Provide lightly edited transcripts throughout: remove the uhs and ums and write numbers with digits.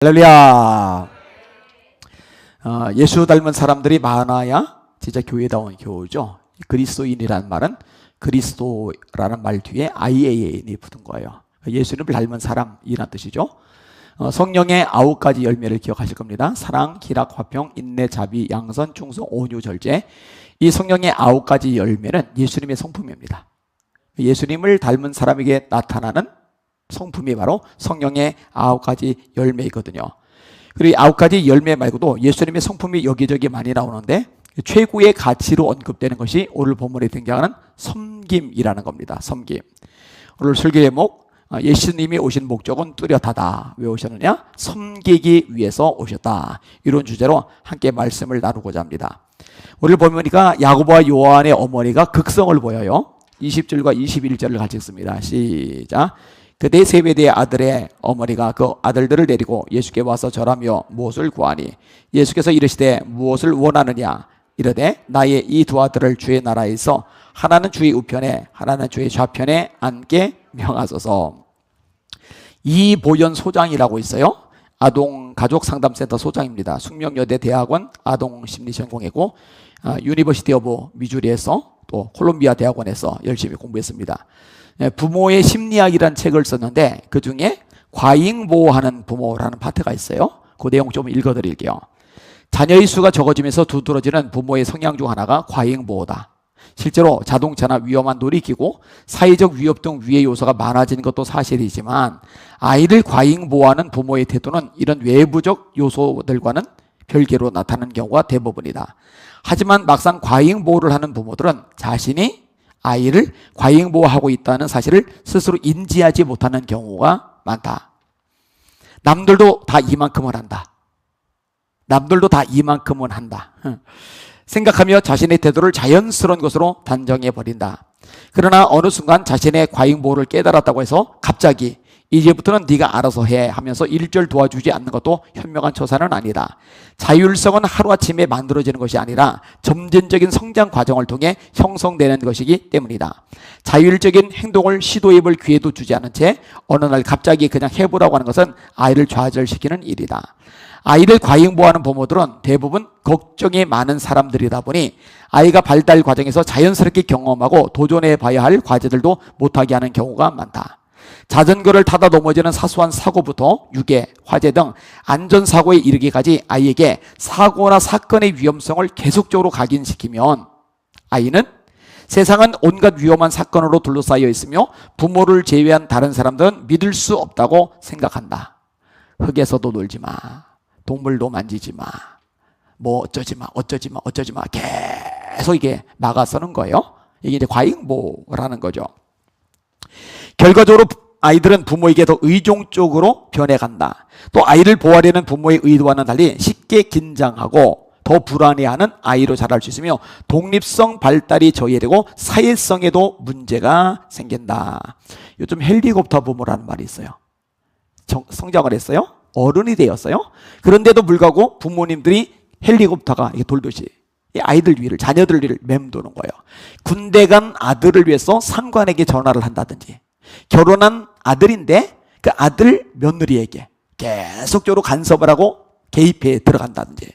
할렐루야. 예수 닮은 사람들이 많아야 진짜 교회다운 교우죠. 그리스도인이라는 말은 그리스도라는 말 뒤에 IAN이 붙은 거예요. 예수님을 닮은 사람이란 뜻이죠. 성령의 9가지 열매를 기억하실 겁니다. 사랑, 기락, 화평, 인내, 자비, 양선, 충성, 온유, 절제. 이 성령의 9가지 열매는 예수님의 성품입니다. 예수님을 닮은 사람에게 나타나는 성품이 바로 성령의 9가지 열매이거든요. 그리고 9가지 열매 말고도 예수님의 성품이 여기저기 많이 나오는데 최고의 가치로 언급되는 것이 오늘 본문에 등장하는 섬김이라는 겁니다. 섬김. 오늘 설교 제목, 예수님이 오신 목적은 뚜렷하다. 왜 오셨느냐? 섬기기 위해서 오셨다. 이런 주제로 함께 말씀을 나누고자 합니다. 오늘 보니까 야고보와 요한의 어머니가 극성을 보여요. 20절과 21절을 같이 읽습니다. 시작. 그때 세베대의 아들의 어머니가 그 아들들을 데리고 예수께 와서 절하며 무엇을 구하니 예수께서 이르시되 무엇을 원하느냐 이르되 나의 이 두 아들을 주의 나라에서 하나는 주의 우편에 하나는 주의 좌편에 앉게 명하소서. 이보연 소장이라고 있어요. 아동가족상담센터 소장입니다. 숙명여대 대학원 아동심리전공이고 유니버시티 오브 미주리에서 또 콜롬비아 대학원에서 열심히 공부했습니다. 부모의 심리학이라는 책을 썼는데 그 중에 과잉보호하는 부모라는 파트가 있어요. 그 내용 좀 읽어드릴게요. 자녀의 수가 적어지면서 두드러지는 부모의 성향 중 하나가 과잉보호다. 실제로 자동차나 위험한 놀이기구, 사회적 위협 등 위해 요소가 많아지는 것도 사실이지만 아이를 과잉보호하는 부모의 태도는 이런 외부적 요소들과는 별개로 나타나는 경우가 대부분이다. 하지만 막상 과잉보호를 하는 부모들은 자신이 아이를 과잉보호하고 있다는 사실을 스스로 인지하지 못하는 경우가 많다. 남들도 다 이만큼은 한다. 남들도 다 이만큼은 한다. 생각하며 자신의 태도를 자연스러운 것으로 단정해버린다. 그러나 어느 순간 자신의 과잉보호를 깨달았다고 해서 갑자기 이제부터는 네가 알아서 해 하면서 일절 도와주지 않는 것도 현명한 처사는 아니다. 자율성은 하루아침에 만들어지는 것이 아니라 점진적인 성장 과정을 통해 형성되는 것이기 때문이다. 자율적인 행동을 시도해볼 기회도 주지 않은 채 어느 날 갑자기 그냥 해보라고 하는 것은 아이를 좌절시키는 일이다. 아이를 과잉보호하는 부모들은 대부분 걱정이 많은 사람들이다 보니 아이가 발달 과정에서 자연스럽게 경험하고 도전해 봐야 할 과제들도 못하게 하는 경우가 많다. 자전거를 타다 넘어지는 사소한 사고부터 유괴, 화재 등 안전사고에 이르기까지 아이에게 사고나 사건의 위험성을 계속적으로 각인시키면 아이는 세상은 온갖 위험한 사건으로 둘러싸여 있으며 부모를 제외한 다른 사람들은 믿을 수 없다고 생각한다. 흙에서도 놀지 마. 동물도 만지지 마. 뭐 어쩌지 마. 계속 이게 막아서는 거예요. 이게 이제 과잉보호라는 거죠. 결과적으로 아이들은 부모에게 더 의존적으로 변해간다. 또 아이를 보호하려는 부모의 의도와는 달리 쉽게 긴장하고 더 불안해하는 아이로 자랄 수 있으며 독립성 발달이 저해되고 사회성에도 문제가 생긴다. 요즘 헬리콥터 부모라는 말이 있어요. 성장을 했어요. 어른이 되었어요. 그런데도 불구하고 부모님들이 헬리콥터가 이렇게 돌듯이 아이들 위를, 자녀들 위를 맴도는 거예요. 군대 간 아들을 위해서 상관에게 전화를 한다든지, 결혼한 아들인데 그 아들 며느리에게 계속적으로 간섭을 하고 개입해 들어간다든지,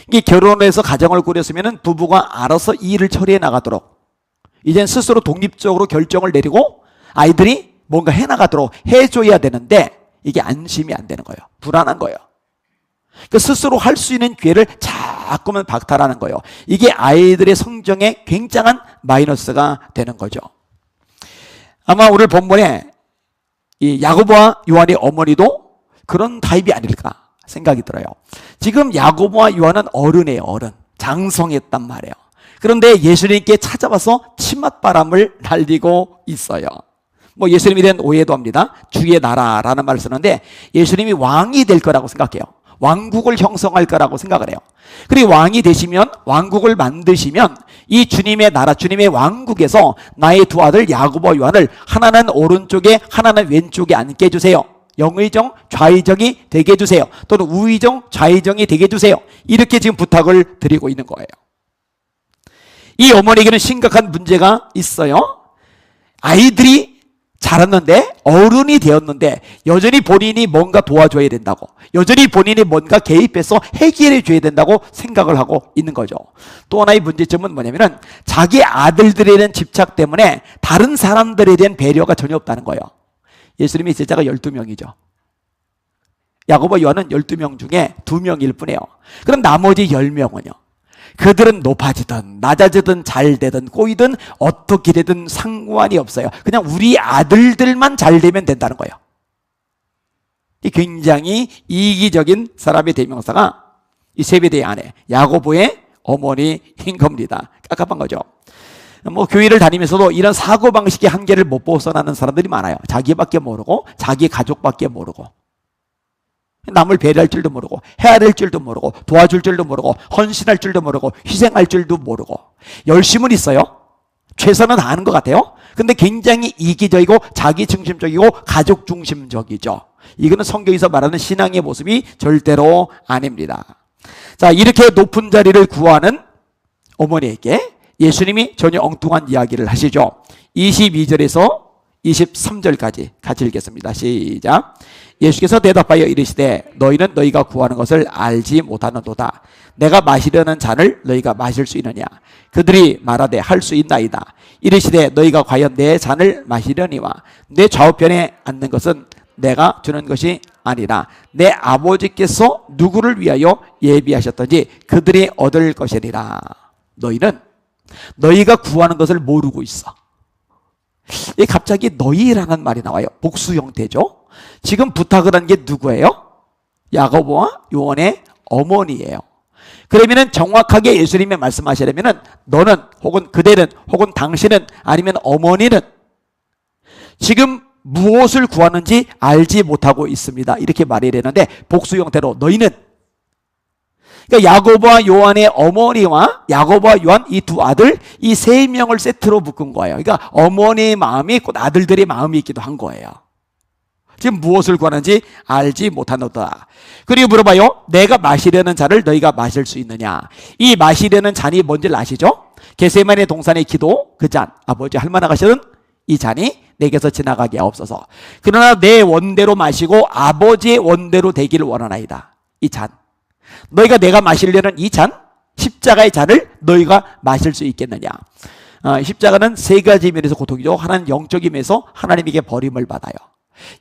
이게 결혼해서 가정을 꾸렸으면 부부가 알아서 이 일을 처리해 나가도록 이젠 스스로 독립적으로 결정을 내리고 아이들이 뭔가 해 나가도록 해줘야 되는데 이게 안심이 안 되는 거예요. 불안한 거예요. 그러니까 스스로 할 수 있는 기회를 자꾸만 박탈하는 거예요. 이게 아이들의 성장에 굉장한 마이너스가 되는 거죠. 아마 오늘 본문에 이 야고보와 요한의 어머니도 그런 타입이 아닐까 생각이 들어요. 지금 야고보와 요한은 어른이에요. 어른. 장성했단 말이에요. 그런데 예수님께 찾아와서 치맛바람을 날리고 있어요. 뭐 예수님에 대한 오해도 합니다. 주의 나라라는 말을 쓰는데 예수님이 왕이 될 거라고 생각해요. 왕국을 형성할 거라고 생각을 해요. 그리고 왕이 되시면, 왕국을 만드시면 이 주님의 나라, 주님의 왕국에서 나의 두 아들 야고보와 요한을 하나는 오른쪽에 하나는 왼쪽에 앉게 해주세요. 영의정 좌의정이 되게 해주세요. 또는 우의정 좌의정이 되게 해주세요. 이렇게 지금 부탁을 드리고 있는 거예요. 이 어머니에게는 심각한 문제가 있어요. 아이들이 자랐는데 어른이 되었는데 여전히 본인이 뭔가 도와줘야 된다고, 여전히 본인이 뭔가 개입해서 해결해 줘야 된다고 생각을 하고 있는 거죠. 또 하나의 문제점은 뭐냐면은 자기 아들들에 대한 집착 때문에 다른 사람들에 대한 배려가 전혀 없다는 거예요. 예수님의 제자가 12명이죠. 야고보, 요한은 12명 중에 2명일 뿐이에요. 그럼 나머지 10명은요? 그들은 높아지든 낮아지든 잘 되든 꼬이든 어떻게 되든 상관이 없어요. 그냥 우리 아들들만 잘 되면 된다는 거예요. 이 굉장히 이기적인 사람의 대명사가 이 세베대의 아내 야고보의 어머니인 겁니다. 깝깝한 거죠. 뭐 교회를 다니면서도 이런 사고방식의 한계를 못 벗어나는 사람들이 많아요. 자기밖에 모르고 자기 가족밖에 모르고 남을 배려할 줄도 모르고 해야 될 줄도 모르고 도와줄 줄도 모르고 헌신할 줄도 모르고 희생할 줄도 모르고 열심은 있어요. 최선은 다하는 것 같아요. 근데 굉장히 이기적이고 자기중심적이고 가족중심적이죠. 이거는 성경에서 말하는 신앙의 모습이 절대로 아닙니다. 자, 이렇게 높은 자리를 구하는 어머니에게 예수님이 전혀 엉뚱한 이야기를 하시죠. 22절에서 23절까지 같이 읽겠습니다. 시작. 예수께서 대답하여 이르시되 너희는 너희가 구하는 것을 알지 못하는도다. 내가 마시려는 잔을 너희가 마실 수 있느냐? 그들이 말하되 할 수 있나이다. 이르시되 너희가 과연 내 잔을 마시려니와 내 좌우편에 앉는 것은 내가 주는 것이 아니라 내 아버지께서 누구를 위하여 예비하셨던지 그들이 얻을 것이리라. 너희는 너희가 구하는 것을 모르고 있어. 갑자기 너희라는 말이 나와요. 복수 형태죠. 지금 부탁을 한 게 누구예요? 야고보와 요한의 어머니예요. 그러면은 정확하게 예수님이 말씀하시려면은 너는 혹은 그대는 혹은 당신은 아니면 어머니는 지금 무엇을 구하는지 알지 못하고 있습니다. 이렇게 말해야 되는데 복수 형태로 너희는, 그러니까 야고보와 요한의 어머니와 야고보와 요한 이 두 아들, 이 세 명을 세트로 묶은 거예요. 그러니까 어머니의 마음이 곧 아들들의 마음이 있기도 한 거예요. 지금 무엇을 구하는지 알지 못하노다. 그리고 물어봐요. 내가 마시려는 잔을 너희가 마실 수 있느냐? 이 마시려는 잔이 뭔지 아시죠? 겟세마네 동산의 기도, 그 잔, 아버지 할만하시는 이 잔이 내게서 지나가게 없어서 그러나 내 원대로 마시고 아버지의 원대로 되기를 원하나이다. 이 잔, 너희가 내가 마시려는 이 잔, 십자가의 잔을 너희가 마실 수 있겠느냐? 십자가는 세 가지 면에서 고통이죠. 하나는 영적인 면에서 하나님에게 버림을 받아요.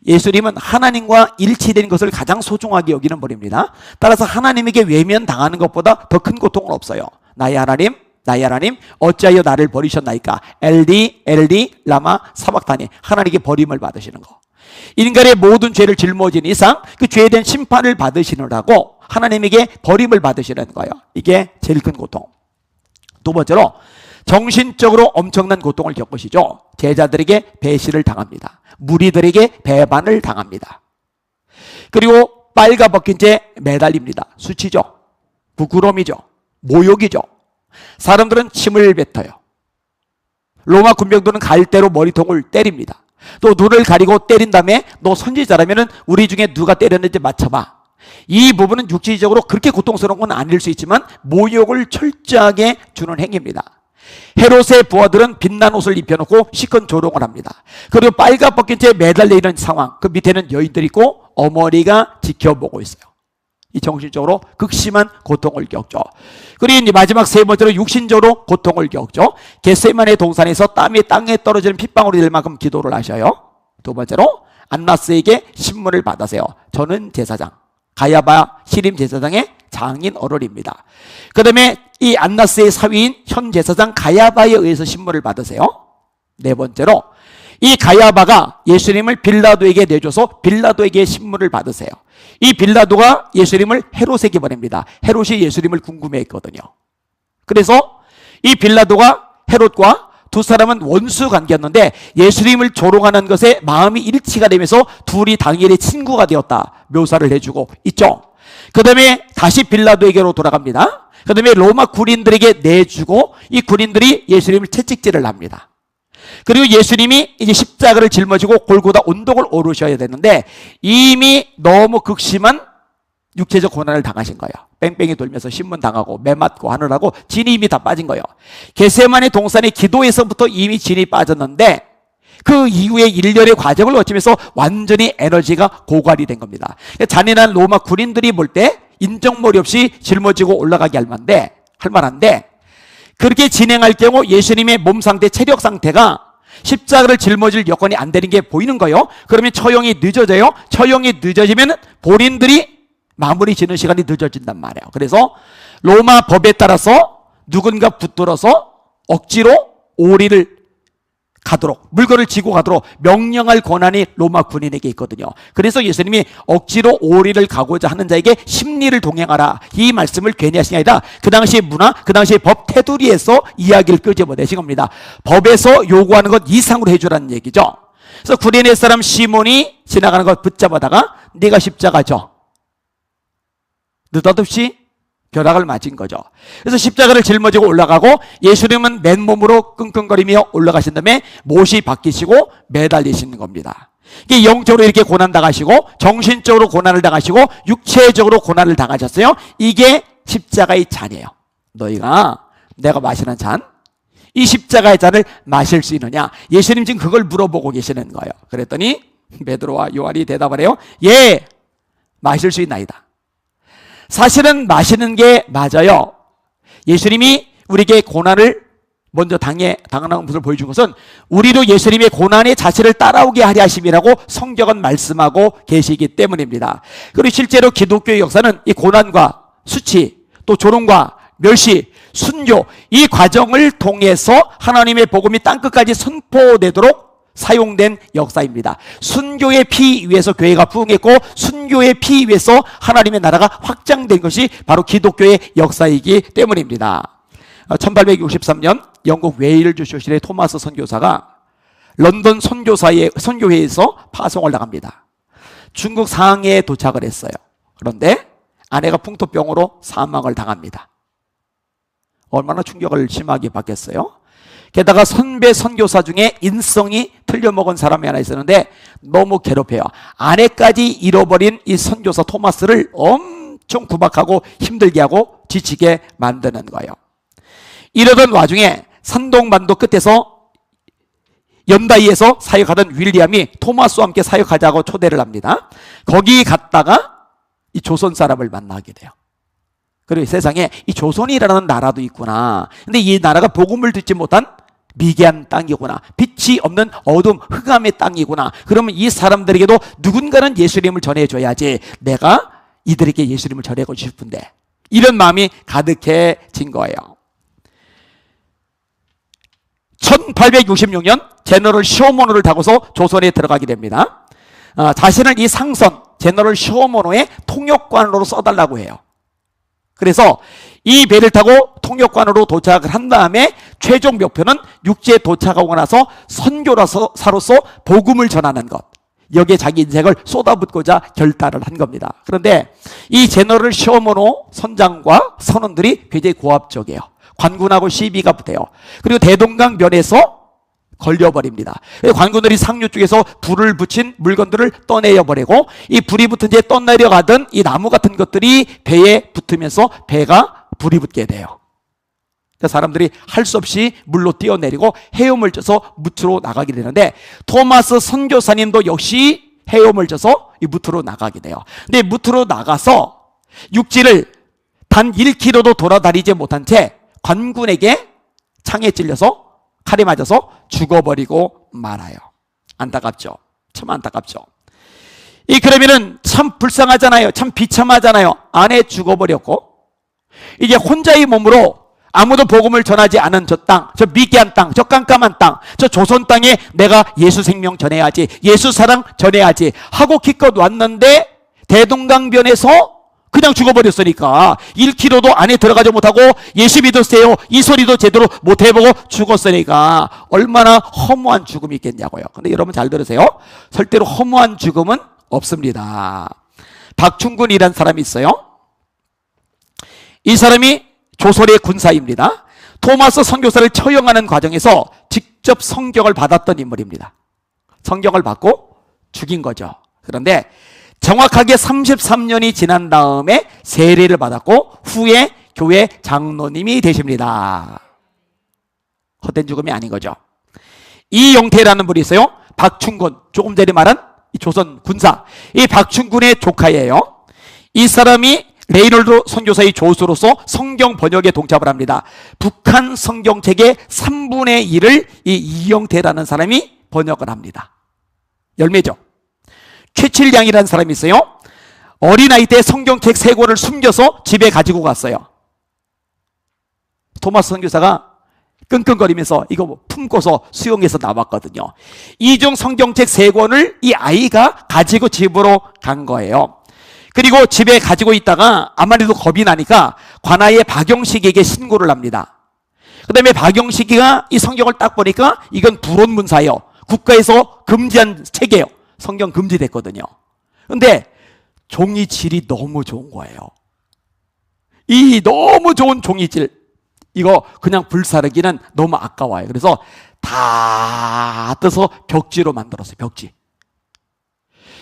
예수님은 하나님과 일치된 것을 가장 소중하게 여기는 분입니다. 따라서 하나님에게 외면당하는 것보다 더 큰 고통은 없어요. 나의 하나님, 나의 하나님 어찌하여 나를 버리셨나이까? 엘리 엘리 라마 사박다니. 하나님께 버림을 받으시는 거. 인간의 모든 죄를 짊어진 이상 그 죄에 대한 심판을 받으시느라고 하나님에게 버림을 받으시는 거예요. 이게 제일 큰 고통. 두 번째로 정신적으로 엄청난 고통을 겪으시죠. 제자들에게 배신을 당합니다. 무리들에게 배반을 당합니다. 그리고 빨가벗긴 채 매달립니다. 수치죠. 부끄러움이죠. 모욕이죠. 사람들은 침을 뱉어요. 로마 군병들은 갈대로 머리통을 때립니다. 또 눈을 가리고 때린 다음에 너 선지자라면 우리 중에 누가 때렸는지 맞춰봐. 이 부분은 육체적으로 그렇게 고통스러운 건 아닐 수 있지만 모욕을 철저하게 주는 행위입니다. 헤롯의 부하들은 빛난 옷을 입혀놓고 시큰 조롱을 합니다. 그리고 빨가벗긴 채 매달려 있는 상황, 그 밑에는 여인들이 있고 어머니가 지켜보고 있어요. 이 정신적으로 극심한 고통을 겪죠. 그리고 이제 마지막 세 번째로 육신적으로 고통을 겪죠. 겟세마네 동산에서 땀이 땅에 떨어지는 핏방울이 될 만큼 기도를 하셔요. 두 번째로 안나스에게 신문을 받으세요. 저는 제사장, 가야바 시림 제사장의 장인 어른입니다. 그 다음에 이 안나스의 사위인 현 제사장 가야바에 의해서 신문을 받으세요. 네 번째로 이 가야바가 예수님을 빌라도에게 내줘서 빌라도에게 신문을 받으세요. 이 빌라도가 예수님을 헤롯에게 보냅니다. 헤롯이 예수님을 궁금해했거든요. 그래서 이 빌라도가 헤롯과 두 사람은 원수 관계였는데 예수님을 조롱하는 것에 마음이 일치가 되면서 둘이 당일에 친구가 되었다 묘사를 해주고 있죠. 그 다음에 다시 빌라도에게로 돌아갑니다. 그 다음에 로마 군인들에게 내주고 이 군인들이 예수님을 채찍질을 합니다. 그리고 예수님이 이제 십자가를 짊어지고 골고다 언덕을 오르셔야 되는데 이미 너무 극심한 육체적 고난을 당하신 거예요. 뺑뺑이 돌면서 신문 당하고 매 맞고 하느라고 진이 이미 다 빠진 거예요. 겟세마네 동산의 기도에서부터 이미 진이 빠졌는데 그 이후에 일련의 과정을 거치면서 완전히 에너지가 고갈이 된 겁니다. 잔인한 로마 군인들이 볼 때 인정머리 없이 짊어지고 올라가게 할 만한데 그렇게 진행할 경우 예수님의 몸 상태, 체력 상태가 십자가를 짊어질 여건이 안 되는 게 보이는 거예요. 그러면 처형이 늦어져요. 처형이 늦어지면 본인들이 마무리 지는 시간이 늦어진단 말이에요. 그래서 로마 법에 따라서 누군가 붙들어서 억지로 오리를 가도록, 물건을 지고 가도록 명령할 권한이 로마 군인에게 있거든요. 그래서 예수님이 억지로 오리를 가고자 하는 자에게 심리를 동행하라, 이 말씀을 괜히 하신 게 아니라 그 당시의 문화, 그 당시의 법 테두리에서 이야기를 끄집어내신 겁니다. 법에서 요구하는 것 이상으로 해주라는 얘기죠. 그래서 구레네 사람 시몬이 지나가는 것 붙잡아다가 네가 십자가죠, 느닷없이 벼락을 맞은 거죠. 그래서 십자가를 짊어지고 올라가고 예수님은 맨몸으로 끙끙거리며 올라가신 다음에 못이 바뀌시고 매달리시는 겁니다. 이게 영적으로 이렇게 고난당하시고 정신적으로 고난을 당하시고 육체적으로 고난을 당하셨어요. 이게 십자가의 잔이에요. 너희가 내가 마시는 잔, 이 십자가의 잔을 마실 수 있느냐? 예수님 지금 그걸 물어보고 계시는 거예요. 그랬더니 베드로와 요한이 대답을 해요. 예, 마실 수 있나이다. 사실은 마시는 게 맞아요. 예수님이 우리에게 고난을 먼저 당하는 것을 보여준 것은 우리도 예수님의 고난의 자체를 따라오게 하려 하심이라고 성경은 말씀하고 계시기 때문입니다. 그리고 실제로 기독교의 역사는 이 고난과 수치, 또 조롱과 멸시, 순교, 이 과정을 통해서 하나님의 복음이 땅끝까지 선포되도록 사용된 역사입니다. 순교의 피 위에서 교회가 부흥했고 순교의 피 위에서 하나님의 나라가 확장된 것이 바로 기독교의 역사이기 때문입니다. 1863년 영국 웨일즈 출신의 토마스 선교사가 런던 선교회에서 파송을 나갑니다. 중국 상해에 도착을 했어요. 그런데 아내가 풍토병으로 사망을 당합니다. 얼마나 충격을 심하게 받겠어요? 게다가 선배 선교사 중에 인성이 틀려먹은 사람이 하나 있었는데 너무 괴롭혀요. 아내까지 잃어버린 이 선교사 토마스를 엄청 구박하고 힘들게 하고 지치게 만드는 거예요. 이러던 와중에 산동반도 끝에서 연다이에서 사역하던 윌리엄이 토마스와 함께 사역하자고 초대를 합니다. 거기 갔다가 이 조선 사람을 만나게 돼요. 그리고 세상에 이 조선이라는 나라도 있구나. 근데 이 나라가 복음을 듣지 못한 미개한 땅이구나. 빛이 없는 어둠, 흑암의 땅이구나. 그러면 이 사람들에게도 누군가는 예수님을 전해줘야지. 내가 이들에게 예수님을 전하고 싶은데. 이런 마음이 가득해진 거예요. 1866년 제너럴 쇼모노를 타고서 조선에 들어가게 됩니다. 자신을 이 상선 제너럴 쇼모노의 통역관으로 써달라고 해요. 그래서 이 배를 타고 통역관으로 도착을 한 다음에 최종 목표는 육지에 도착하고 나서 선교사로서 복음을 전하는 것, 여기에 자기 인생을 쏟아붓고자 결단을 한 겁니다. 그런데 이 제너럴 쇼모노 선장과 선원들이 굉장히 고압적이에요. 관군하고 시비가 붙어요. 그리고 대동강변에서 걸려버립니다. 관군들이 상류 쪽에서 불을 붙인 물건들을 떠내려버리고 이 불이 붙은 채 떠내려가던 이 나무 같은 것들이 배에 붙으면서 배가 불이 붙게 돼요. 사람들이 할 수 없이 물로 뛰어내리고 헤엄을 쪄서 무트로 나가게 되는데 토마스 선교사님도 역시 헤엄을 쪄서 이 무트로 나가게 돼요. 근데 무트로 나가서 육지를 단 1km도 돌아다니지 못한 채 관군에게 창에 찔려서 칼에 맞아서 죽어버리고 말아요. 안타깝죠. 참 안타깝죠. 그러면은 참 불쌍하잖아요. 참 비참하잖아요. 아내 죽어버렸고 이제 혼자의 몸으로 아무도 복음을 전하지 않은 저 땅, 저 미개한 땅, 저 깜깜한 땅, 저 조선 땅에 내가 예수 생명 전해야지, 예수 사랑 전해야지 하고 기껏 왔는데 대동강변에서 그냥 죽어버렸으니까 1km도 안에 들어가지 못하고 예수 믿으세요 이 소리도 제대로 못해보고 죽었으니까 얼마나 허무한 죽음이 있겠냐고요. 근데 여러분 잘 들으세요. 절대로 허무한 죽음은 없습니다. 박충근이라는 사람이 있어요. 이 사람이 조선의 군사입니다. 토마스 선교사를 처형하는 과정에서 직접 성경을 받았던 인물입니다. 성경을 받고 죽인 거죠. 그런데 정확하게 33년이 지난 다음에 세례를 받았고 후에 교회 장로님이 되십니다. 헛된 죽음이 아닌 거죠. 이영태라는 분이 있어요. 박충군, 조금 전에 말한 조선 군사, 이 박충군의 조카예요. 이 사람이 레이놀드 선교사의 조수로서 성경 번역에 동참을 합니다. 북한 성경책의 3분의 1을 이 이영태라는 사람이 번역을 합니다. 열매죠. 최칠량이라는 사람이 있어요. 어린아이 때 성경책 3권을 숨겨서 집에 가지고 갔어요. 토마스 선교사가 끙끙거리면서 이거 품고서 수용해서 나왔거든요. 이중 성경책 3권을 이 아이가 가지고 집으로 간 거예요. 그리고 집에 가지고 있다가 아무래도 겁이 나니까 관아의 박영식에게 신고를 합니다. 그 다음에 박영식이가 이 성경을 딱 보니까 이건 불온문사예요. 국가에서 금지한 책이에요. 성경 금지됐거든요. 근데 종이 질이 너무 좋은 거예요. 이 너무 좋은 종이질, 이거 그냥 불사르기는 너무 아까워요. 그래서 다 뜯어서 벽지로 만들었어요. 벽지.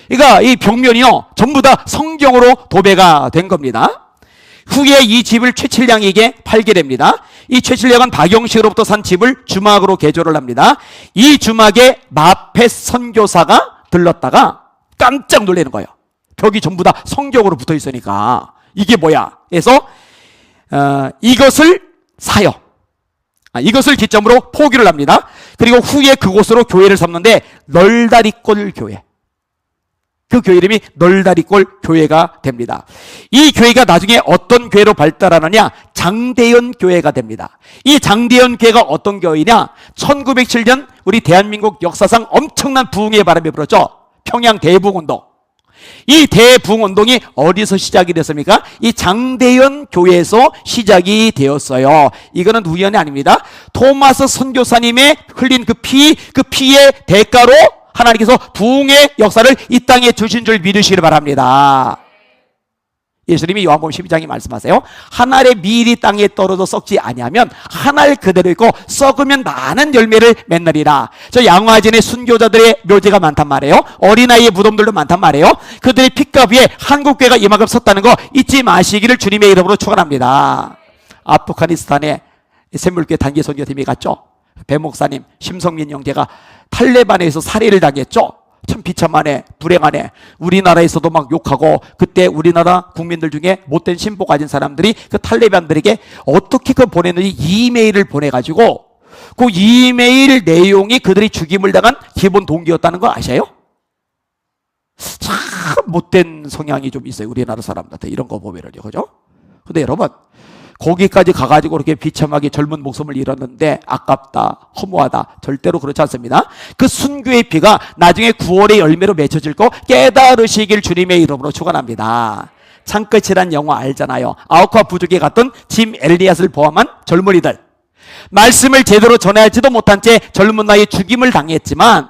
그러니까 이 벽면이요 전부 다 성경으로 도배가 된 겁니다. 후에 이 집을 최칠량에게 팔게 됩니다. 이 최칠량은 박영식으로부터 산 집을 주막으로 개조를 합니다. 이 주막에 마펫 선교사가 들렀다가 깜짝 놀라는 거예요. 벽이 전부 다 성경으로 붙어 있으니까 이게 뭐야? 그래서 이것을 사요. 이것을 기점으로 포기를 합니다. 그리고 후에 그곳으로 교회를 삼는데 널다리꼴 교회, 그 교회 이름이 널다리꼴 교회가 됩니다. 이 교회가 나중에 어떤 교회로 발달하느냐, 장대현 교회가 됩니다. 이 장대현 교회가 어떤 교회냐, 1907년 우리 대한민국 역사상 엄청난 부흥의 바람이 불었죠. 평양 대부흥운동. 이 대부흥운동이 어디서 시작이 됐습니까? 이 장대현 교회에서 시작이 되었어요. 이거는 우연이 아닙니다. 토마스 선교사님의 흘린 그 피의 대가로 하나님께서 부흥의 역사를 이 땅에 주신 줄 믿으시길 바랍니다. 예수님이 요한복음 12장에 말씀하세요. 한 알의 밀이 땅에 떨어져 썩지 아니하면 한 알 그대로 있고 썩으면 많은 열매를 맺느니라. 저 양화진의 순교자들의 묘지가 많단 말이에요. 어린아이의 무덤들도 많단 말이에요. 그들의 핏값 위에 한국교회가 이만큼 섰다는 거 잊지 마시기를 주님의 이름으로 축원합니다. 아프가니스탄에 샘물교회 단기 선교팀이 갔죠. 배 목사님, 심성민 형제가 탈레반에서 살해를 당했죠. 참 비참하네, 불행하네. 우리나라에서도 막 욕하고, 그때 우리나라 국민들 중에 못된 신보 가진 사람들이 그 탈레반들에게 어떻게 그 보냈는지 이메일을 보내가지고 그 이메일 내용이 그들이 죽임을 당한 기본 동기였다는 거 아셔요? 참 못된 성향이 좀 있어요, 우리나라 사람들한테 이런 거 보면은요, 그죠? 근데 여러분, 거기까지 가가지고 그렇게 비참하게 젊은 목숨을 잃었는데 아깝다, 허무하다, 절대로 그렇지 않습니다. 그 순교의 피가 나중에 9월의 열매로 맺혀질 거 깨달으시길 주님의 이름으로 축원합니다. 창끝이란 영화 알잖아요. 아우카 부족에 갔던 짐 엘리엇을 포함한 젊은이들, 말씀을 제대로 전해하지도 못한 채 젊은 나이에 죽임을 당했지만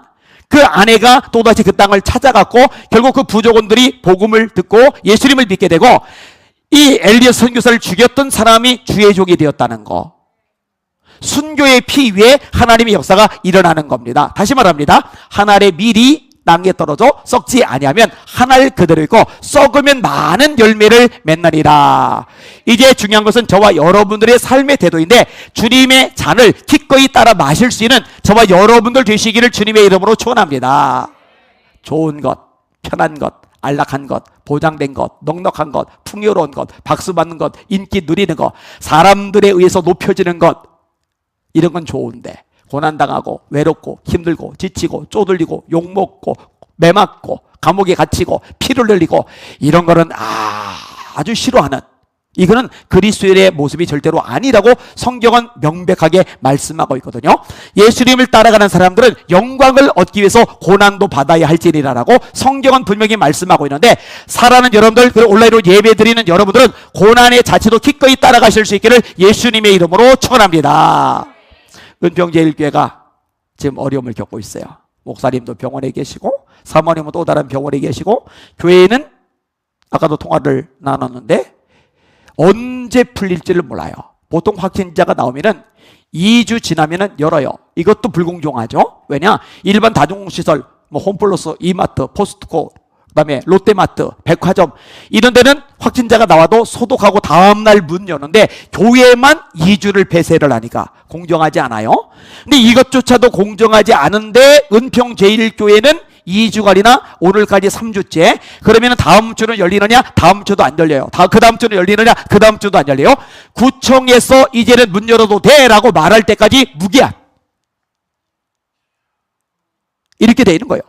그 아내가 또다시 그 땅을 찾아갔고 결국 그 부족원들이 복음을 듣고 예수님을 믿게 되고 이 엘리엇 선교사를 죽였던 사람이 주의 종이 되었다는 거. 순교의 피 위에 하나님의 역사가 일어나는 겁니다. 다시 말합니다. 한 알의 밀이 땅에 떨어져 썩지 아니하면 한 알 그대로 있고 썩으면 많은 열매를 맺나니라. 이제 중요한 것은 저와 여러분들의 삶의 태도인데 주님의 잔을 기꺼이 따라 마실 수 있는 저와 여러분들 되시기를 주님의 이름으로 축원합니다. 좋은 것, 편한 것, 안락한 것, 보장된 것, 넉넉한 것, 풍요로운 것, 박수받는 것, 인기 누리는 것, 사람들에 의해서 높여지는 것, 이런 건 좋은데 고난당하고 외롭고 힘들고 지치고 쪼들리고 욕먹고 매맞고 감옥에 갇히고 피를 흘리고 이런 거는 아주 싫어하는, 이거는 그리스도인의 모습이 절대로 아니라고 성경은 명백하게 말씀하고 있거든요. 예수님을 따라가는 사람들은 영광을 얻기 위해서 고난도 받아야 할지니라라고 성경은 분명히 말씀하고 있는데, 사랑하는 여러분들, 그리고 온라인으로 예배드리는 여러분들은 고난의 자체도 기꺼이 따라가실 수 있기를 예수님의 이름으로 축원합니다. 은평제일교회가 지금 어려움을 겪고 있어요. 목사님도 병원에 계시고 사모님은 또 다른 병원에 계시고, 교회는 아까도 통화를 나눴는데 언제 풀릴지를 몰라요. 보통 확진자가 나오면은 2주 지나면은 열어요. 이것도 불공정하죠. 왜냐? 일반 다중시설, 뭐 홈플러스, 이마트, 포스트코, 그다음에 롯데마트, 백화점 이런 데는 확진자가 나와도 소독하고 다음날 문 여는데 교회만 2주를 폐쇄를 하니까 공정하지 않아요. 근데 이것조차도 공정하지 않은데 은평제일교회는 2주간이나 오늘까지 3주째. 그러면 다음 주는 열리느냐? 다음 주도 안 열려요. 그 다음 주는 열리느냐? 그 다음 주도 안 열려요. 구청에서 이제는 문 열어도 돼 라고 말할 때까지 무기한, 이렇게 돼 있는 거예요.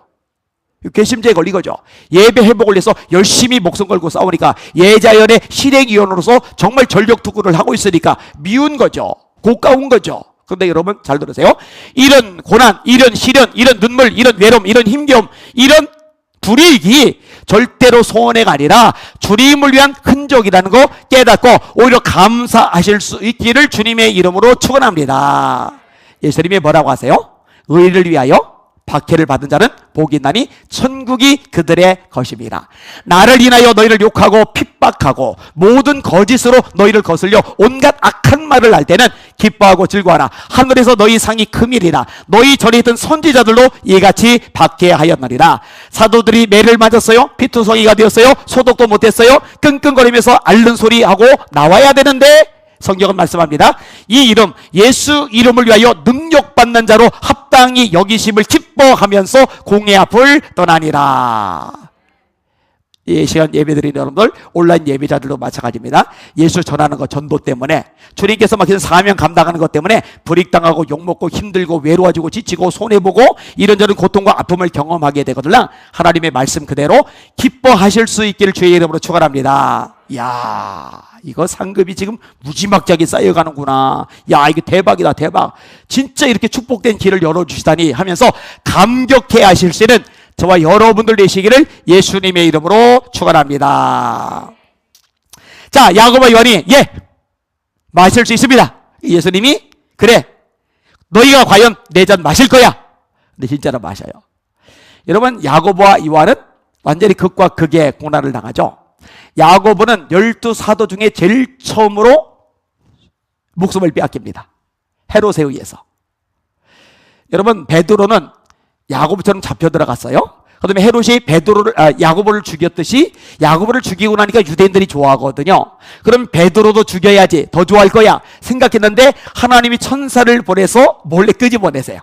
괘씸죄에 걸린 거죠. 예배 회복을 위해서 열심히 목숨 걸고 싸우니까, 예자연의 실행위원으로서 정말 전력투구를 하고 있으니까 미운 거죠. 고가운 거죠. 그런데 여러분 잘 들으세요. 이런 고난, 이런 시련, 이런 눈물, 이런 외로움, 이런 힘겨움, 이런 불이익이 절대로 손해가 아니라 주님을 위한 흔적이라는 거 깨닫고 오히려 감사하실 수 있기를 주님의 이름으로 축원합니다. 예수님이 뭐라고 하세요? 의를 위하여 박해를 받은 자는 복이 있나니 천국이 그들의 것입니다. 나를 인하여 너희를 욕하고 핍박하고 모든 거짓으로 너희를 거슬려 온갖 악한 말을 할 때는 기뻐하고 즐거워하라. 하늘에서 너희 상이 크밀이라. 너희 전에 있던 선지자들도 이같이 박해하였느니라. 사도들이 매를 맞았어요. 피투성이가 되었어요. 소독도 못했어요. 끙끙거리면서 앓는 소리하고 나와야 되는데, 성경은 말씀합니다. 이 이름, 예수 이름을 위하여 능력받는 자로 합당히 여기심을 기뻐하면서 공의 앞을 떠나니라. 이 시간 예배드리는 여러분들, 온라인 예배자들도 마찬가지입니다. 예수 전하는 것, 전도 때문에, 주님께서 맡기는 사명 감당하는 것 때문에 불이익당하고 욕먹고 힘들고 외로워지고 지치고 손해보고 이런저런 고통과 아픔을 경험하게 되거든요. 하나님의 말씀 그대로 기뻐하실 수 있기를 주의 이름으로 축원합니다. 야, 이거 상급이 지금 무지막지하게 쌓여가는구나. 야, 이거 대박이다, 대박. 진짜 이렇게 축복된 길을 열어주시다니 하면서 감격해 하실 수 있는 저와 여러분들 되시기를 예수님의 이름으로 축원합니다. 자, 야고보와 요한이 마실 수 있습니다. 예수님이 그래, 너희가 과연 내 잔 마실 거야. 근데 진짜로 마셔요. 여러분, 야고보와 요한은 완전히 극과 극의 고난을 당하죠. 야고보는 12사도 중에 제일 처음으로 목숨을 빼앗깁니다. 헤롯에 의해서. 여러분, 베드로는 야고보처럼 잡혀 들어갔어요. 그다음에 헤롯이 야고보를 죽였듯이 야고보를 죽이고 나니까 유대인들이 좋아하거든요. 그럼 베드로도 죽여야지, 더 좋아할 거야 생각했는데 하나님이 천사를 보내서 몰래 끄집어내세요.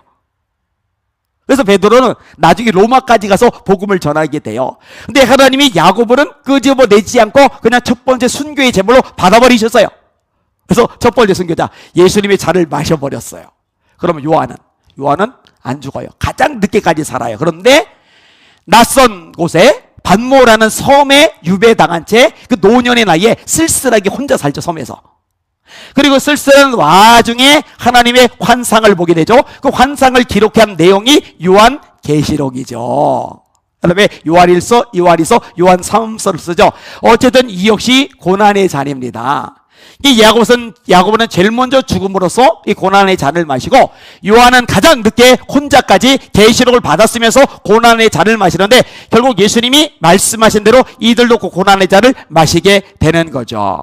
그래서 베드로는 나중에 로마까지 가서 복음을 전하게 돼요. 근데 하나님이 야고보는 끄집어내지 않고 그냥 첫 번째 순교의 제물로 받아버리셨어요. 그래서 첫 번째 순교자, 예수님의 잔을 마셔버렸어요. 그러면 요한은 안 죽어요. 가장 늦게까지 살아요. 그런데 낯선 곳에 반모라는 섬에 유배당한 채 그 노년의 나이에 쓸쓸하게 혼자 살죠, 섬에서. 그리고 쓸쓸한 와중에 하나님의 환상을 보게 되죠. 그 환상을 기록한 내용이 요한계시록이죠. 그다음에 요한일서, 요한이서, 요한삼서를 쓰죠. 어쨌든 이 역시 고난의 잔입니다. 이 야고보는 제일 먼저 죽음으로써 이 고난의 잔을 마시고, 요한은 가장 늦게 혼자까지 계시록을 받았으면서 고난의 잔을 마시는데, 결국 예수님이 말씀하신 대로 이들도 그 고난의 잔을 마시게 되는 거죠.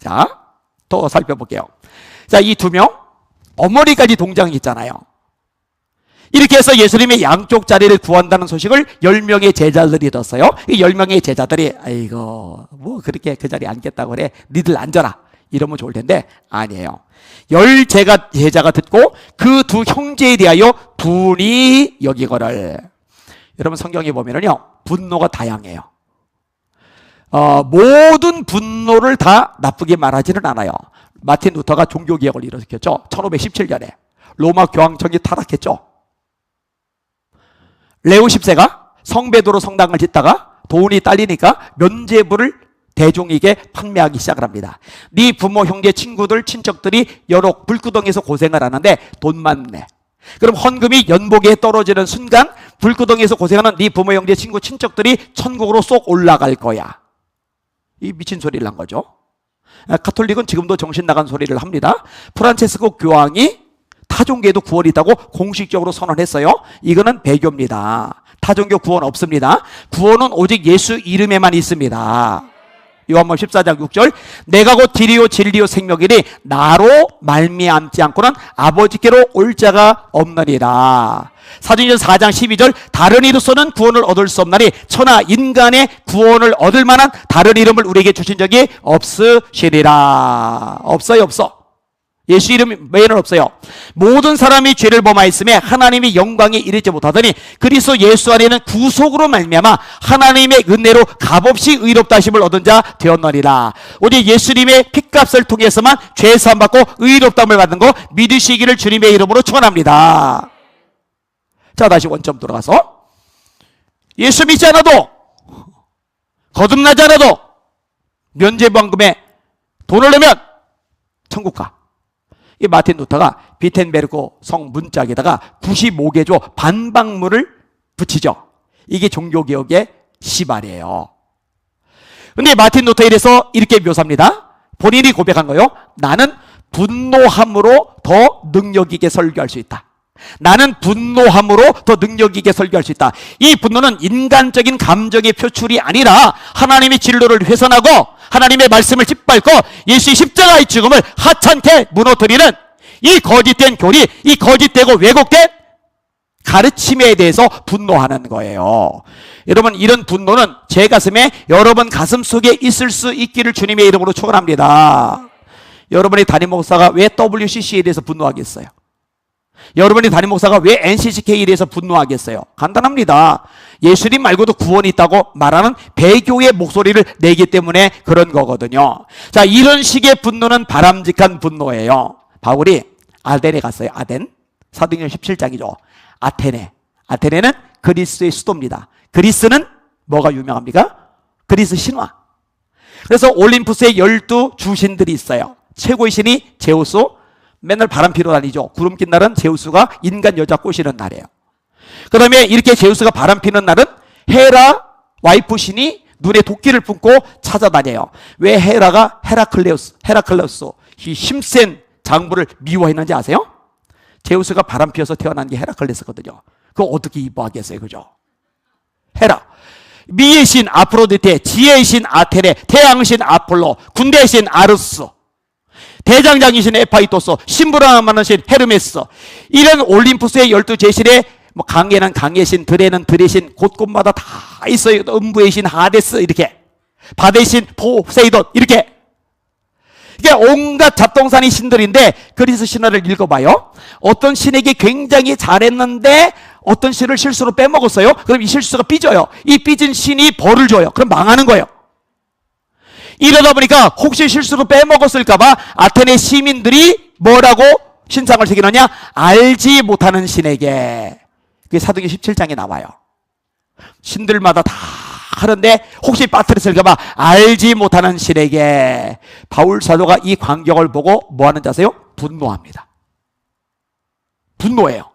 자, 더 살펴볼게요. 자, 이 두 명, 어머니까지 동장했잖아요. 이렇게 해서 예수님의 양쪽 자리를 구한다는 소식을 10명의 제자들이 들었어요. 이 10명의 제자들이, 아이고, 뭐 그렇게 그 자리에 앉겠다고 그래, 니들 앉아라, 이러면 좋을 텐데 아니에요. 10제자가 듣고 그 두 형제에 대하여 분이 여기거를. 여러분, 성경에 보면은요, 분노가 다양해요. 모든 분노를 다 나쁘게 말하지는 않아요. 마틴 루터가 종교개혁을 일으켰죠. 1517년에 로마 교황청이 타락했죠. 레오 10세가 성베드로 성당을 짓다가 돈이 딸리니까 면죄부를 대중에게 판매하기 시작을 합니다. 네 부모, 형제, 친구들, 친척들이 여러 불구덩이에서 고생을 하는데 돈만 내. 그럼 헌금이 연복에 떨어지는 순간 불구덩이에서 고생하는 네 부모, 형제, 친구, 친척들이 천국으로 쏙 올라갈 거야. 이 미친 소리를 한 거죠. 가톨릭은 지금도 정신 나간 소리를 합니다. 프란체스코 교황이 타종교에도 구원이 있다고 공식적으로 선언했어요. 이거는 배교입니다. 타종교 구원 없습니다. 구원은 오직 예수 이름에만 있습니다. 요한복음 14장 6절, 내가 곧 길이요 진리요 생명이니 나로 말미암지 않고는 아버지께로 올 자가 없느니라. 사도행전 4장 12절, 다른 이로서는 구원을 얻을 수 없나니 천하 인간의 구원을 얻을 만한 다른 이름을 우리에게 주신 적이 없으시리라. 없어요, 없어. 예수 이름 외에는 없어요. 모든 사람이 죄를 범하였음에 하나님이 영광에 이르지 못하더니 그리스도 예수 안에는 구속으로 말미암아 하나님의 은혜로 값없이 의롭다 하심을 얻은 자 되었느니라. 오직 예수님의 핏값을 통해서만 죄 사함 받고 의롭다함을 받는 거 믿으시기를 주님의 이름으로 축원합니다. 자, 다시 원점 돌아가서 예수 믿지 않아도, 거듭나지 않아도 면죄부원금에 돈을 내면 천국 가. 이 마틴 루터가 비텐베르크 성 문짝에다가 95개조 반박문을 붙이죠. 이게 종교개혁의 시발이에요. 근데 마틴 루터에 대해서 이렇게 묘사합니다. 본인이 고백한 거요. 나는 분노함으로 더 능력 있게 설교할 수 있다. 나는 분노함으로 더 능력 있게 설교할 수 있다. 이 분노는 인간적인 감정의 표출이 아니라 하나님의 진로를 훼손하고 하나님의 말씀을 짓밟고 예수의 십자가의 죽음을 하찮게 무너뜨리는 이 거짓된 교리, 이 거짓되고 왜곡된 가르침에 대해서 분노하는 거예요. 여러분, 이런 분노는 제 가슴에 여러분 가슴 속에 있을 수 있기를 주님의 이름으로 축원합니다. 여러분의 담임 목사가 왜 WCC에 대해서 분노하겠어요? 여러분이 담임 목사가 왜 NCCK에 대해서 분노하겠어요? 간단합니다. 예수님 말고도 구원이 있다고 말하는 배교의 목소리를 내기 때문에 그런 거거든요. 자, 이런 식의 분노는 바람직한 분노예요. 바울이 아덴에 갔어요. 아덴. 사도행전 17장이죠. 아테네는 그리스의 수도입니다. 그리스는 뭐가 유명합니까? 그리스 신화. 그래서 올림푸스에 12 주신들이 있어요. 최고의 신이 제우스. 맨날 바람 피러 다니죠. 구름 낀 날은 제우스가 인간 여자 꼬시는 날이에요. 그 다음에 이렇게 제우스가 바람 피는 날은 헤라 와이프 신이 눈에 도끼를 품고 찾아다녀요. 왜 헤라클레우스 이 힘센 장부를 미워했는지 아세요? 제우스가 바람 피어서 태어난 게 헤라클레스거든요. 그거 어떻게 이뻐하겠어요, 그죠? 헤라, 미의 신 아프로디테, 지혜의 신 아테네, 태양의 신 아폴로, 군대의 신 아르스, 대장장이신 에파이토스, 신부라는 신 헤르메스. 이런 올림푸스의 12제신에 뭐 강에는 강의 신, 들에는 들의 신, 곳곳마다 다 있어요. 음부의 신 하데스, 이렇게 바다의 신 포세이돈, 이렇게. 이게 온갖 잡동사니 신들인데 그리스 신화를 읽어봐요. 어떤 신에게 굉장히 잘했는데 어떤 신을 실수로 빼먹었어요. 그럼 이 실수가 삐져요. 이 삐진 신이 벌을 줘요. 그럼 망하는 거예요. 이러다 보니까 혹시 실수로 빼먹었을까봐 아테네 시민들이 뭐라고 신상을 새기느냐? 알지 못하는 신에게. 그게 사도행전 17장에 나와요. 신들마다 다 하는데 혹시 빠뜨렸을까봐 알지 못하는 신에게. 바울 사도가 이 광경을 보고 뭐 하는지 아세요? 분노합니다. 분노해요.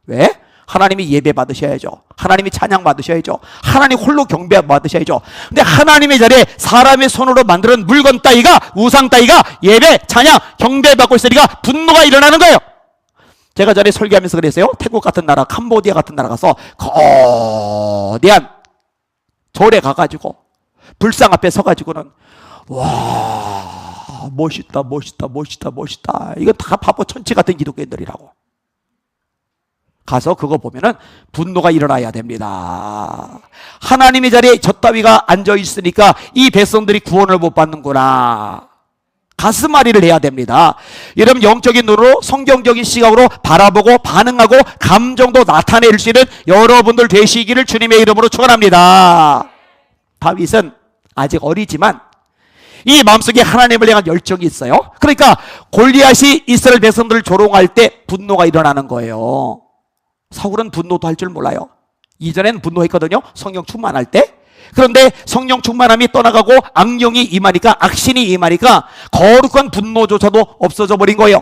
왜? 하나님이 예배 받으셔야죠. 하나님이 찬양 받으셔야죠. 하나님 홀로 경배 받으셔야죠. 근데 하나님의 자리에 사람의 손으로 만드는 물건 따위가, 우상 따위가 예배, 찬양, 경배 받고 있으니까 분노가 일어나는 거예요. 제가 전에 설교하면서 그랬어요. 태국 같은 나라, 캄보디아 같은 나라 가서 거대한 절에 가가지고 불상 앞에 서가지고는 와, 멋있다. 이건 다 바보 천치 같은 기독교인들이라고. 가서 그거 보면은 분노가 일어나야 됩니다. 하나님의 자리에 저 따위가 앉아 있으니까 이 백성들이 구원을 못 받는구나. 가슴앓이를 해야 됩니다. 여러분, 영적인 눈으로 성경적인 시각으로 바라보고 반응하고 감정도 나타낼 수 있는 여러분들 되시기를 주님의 이름으로 축원합니다. 다윗은 아직 어리지만 이 마음속에 하나님을 향한 열정이 있어요. 그러니까 골리앗이 이스라엘 백성들을 조롱할 때 분노가 일어나는 거예요. 사울은 분노도 할 줄 몰라요. 이전엔 분노했거든요. 성령 충만할 때. 그런데 성령 충만함이 떠나가고 악령이 임하니까, 악신이 임하니까 거룩한 분노조차도 없어져 버린 거예요.